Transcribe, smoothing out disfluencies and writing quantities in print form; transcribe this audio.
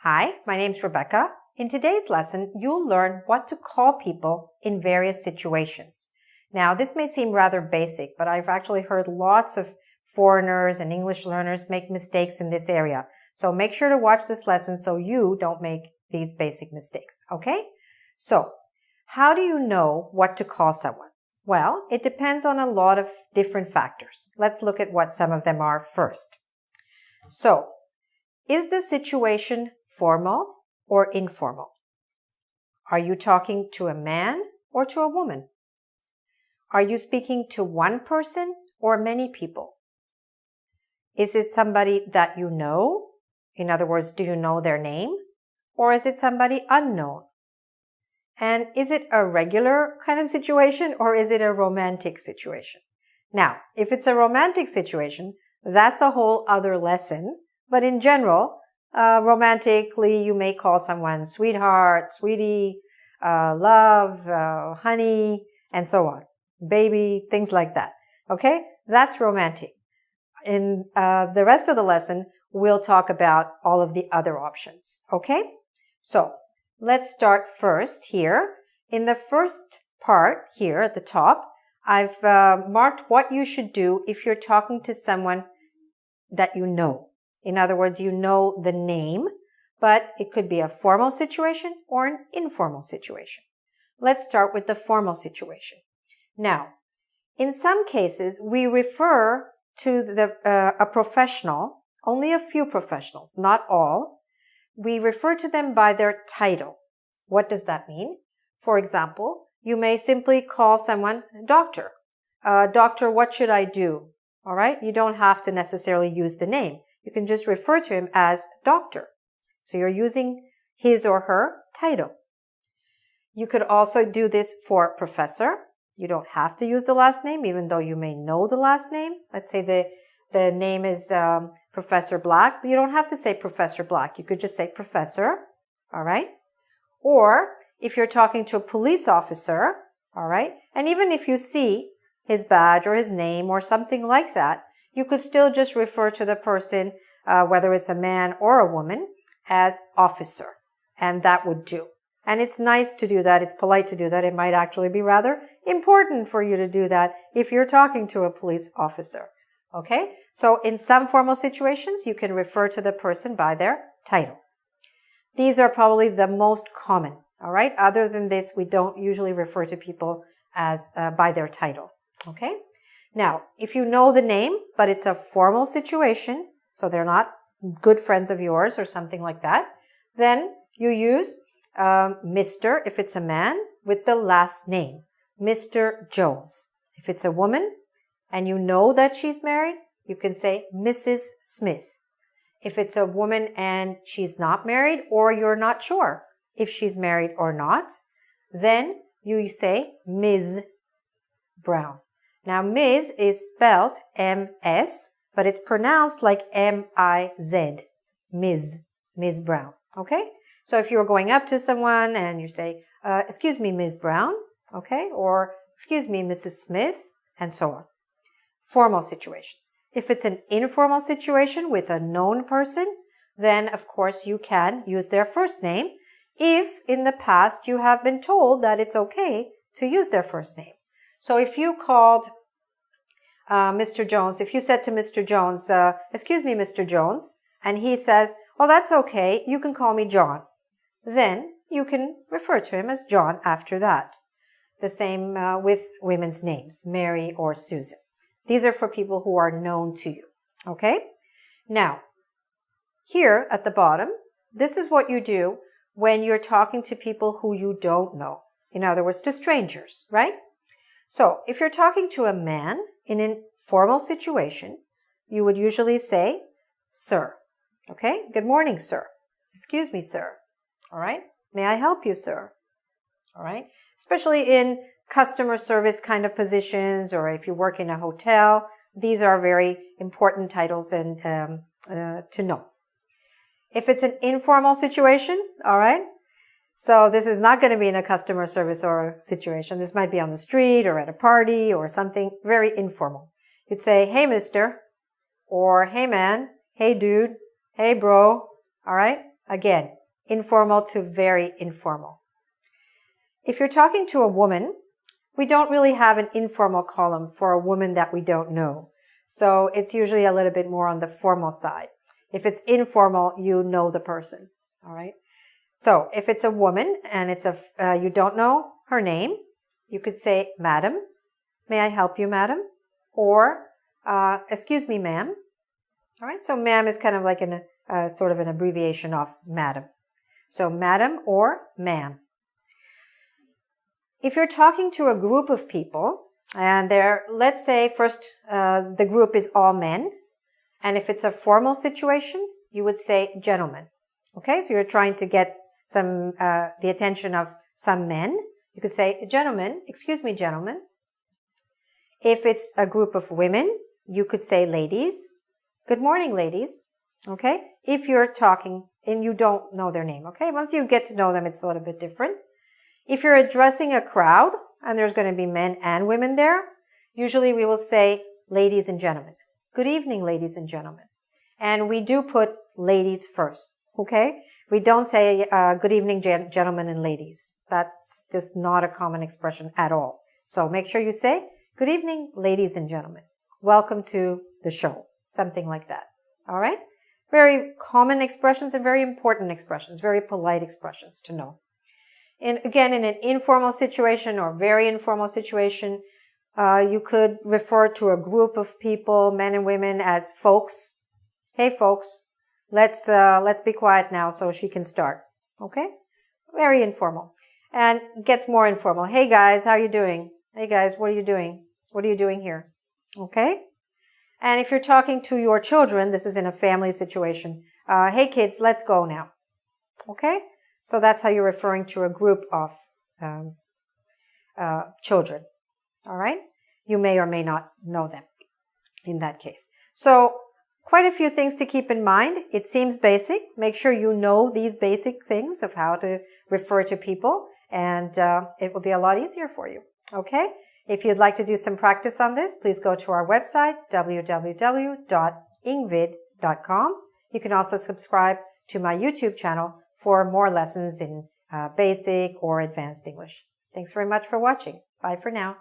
Hi, my name's Rebecca. In today's lesson, you'll learn what to call people in various situations. Now, this may seem rather basic, but I've actually heard lots of foreigners and English learners make mistakes in this area. So make sure to watch this lesson so you don't make these basic mistakes, okay? So, how do you know what to call someone? Well, it depends on a lot of different factors. Let's look at what some of them are first. So, is the situation formal or informal? Are you talking to a man or to a woman? Are you speaking to one person or many people? Is it somebody that you know? In other words, do you know their name? Or is it somebody unknown? And is it a regular kind of situation or is it a romantic situation? Now, if it's a romantic situation, that's a whole other lesson. But in general, romantically, you may call someone sweetheart, sweetie, love, honey, and so on. Baby, things like that. Okay? That's romantic. In the rest of the lesson, we'll talk about all of the other options. Okay? So, let's start first here. In the first part here at the top, I've marked what you should do if you're talking to someone that you know. In other words, you know the name, but it could be a formal situation or an informal situation. Let's start with the formal situation. Now, in some cases, we refer to a professional, only a few professionals, not all. We refer to them by their title. What does that mean? For example, you may simply call someone doctor. Doctor, what should I do? All right? You don't have to necessarily use the name. You can just refer to him as doctor. So you're using his or her title. You could also do this for professor. You don't have to use the last name, even though you may know the last name. Let's say the name is Professor Black, but you don't have to say Professor Black. You could just say professor, all right? Or if you're talking to a police officer, all right? And even if you see his badge or his name or something like that, you could still just refer to the person, whether it's a man or a woman, as officer. And that would do. And it's nice to do that. It's polite to do that. It might actually be rather important for you to do that if you're talking to a police officer. Okay? So in some formal situations, you can refer to the person by their title. These are probably the most common. All right? Other than this, we don't usually refer to people as by their title. Okay? Now, if you know the name, but it's a formal situation, so they're not good friends of yours or something like that, then you use Mr. if it's a man with the last name, Mr. Jones. If it's a woman and you know that she's married, you can say Mrs. Smith. If it's a woman and she's not married or you're not sure if she's married or not, then you say Ms. Brown. Now, Ms. is spelled M-S, but it's pronounced like M-I-Z. Ms. Brown. Okay? So if you're going up to someone and you say, excuse me, Ms. Brown, okay? Or, excuse me, Mrs. Smith, and so on. Formal situations. If it's an informal situation with a known person, then of course you can use their first name if in the past you have been told that it's okay to use their first name. So if you called Mr. Jones, if you said to Mr. Jones, excuse me, Mr. Jones, and he says, oh, that's okay, you can call me John. Then you can refer to him as John after that. The same with women's names, Mary or Susan. These are for people who are known to you. Okay? Now, here at the bottom, this is what you do when you're talking to people who you don't know. In other words, to strangers, right? So, if you're talking to a man in a formal situation, you would usually say, sir. Okay? Good morning, sir. Excuse me, sir. All right? May I help you, sir? All right? Especially in customer service kind of positions or if you work in a hotel, these are very important titles and to know. If it's an informal situation, all right? So this is not going to be in a customer service or situation. This might be on the street or at a party or something very informal. You'd say, hey, mister, or hey, man, hey, dude, hey, bro, all right? Again, informal to very informal. If you're talking to a woman, we don't really have an informal column for a woman that we don't know. So it's usually a little bit more on the formal side. If it's informal, you know the person. All right. So if it's a woman and it's you don't know her name, you could say, Madam, may I help you, madam? Or, excuse me, ma'am. All right. So ma'am is kind of like sort of an abbreviation of madam. So madam or ma'am. If you're talking to a group of people, and let's say first the group is all men, and if it's a formal situation, you would say gentlemen. Okay, so you're trying to get the attention of some men. You could say, gentlemen, excuse me, gentlemen. If it's a group of women, you could say ladies. Good morning, ladies. Okay, if you're talking and you don't know their name. Okay, once you get to know them, it's a little bit different. If you're addressing a crowd, and there's going to be men and women there, usually we will say, ladies and gentlemen. Good evening, ladies and gentlemen. And we do put ladies first, okay? We don't say, good evening, gentlemen and ladies. That's just not a common expression at all. So make sure you say, good evening, ladies and gentlemen. Welcome to the show. Something like that, all right? Very common expressions and very important expressions, very polite expressions to know. And again, in an informal situation or very informal situation, you could refer to a group of people, men and women, as folks. Hey, folks, let's be quiet now so she can start. Okay? Very informal. And it gets more informal. Hey, guys, how are you doing? Hey, guys, what are you doing? What are you doing here? Okay? And if you're talking to your children, this is in a family situation. Hey, kids, let's go now. Okay? So that's how you're referring to a group of children. All right? You may or may not know them in that case. So quite a few things to keep in mind. It seems basic. Make sure you know these basic things of how to refer to people, and it will be a lot easier for you. Okay? If you'd like to do some practice on this, please go to our website, www.ingvid.com. You can also subscribe to my YouTube channel for more lessons in basic or advanced English. Thanks very much for watching. Bye for now.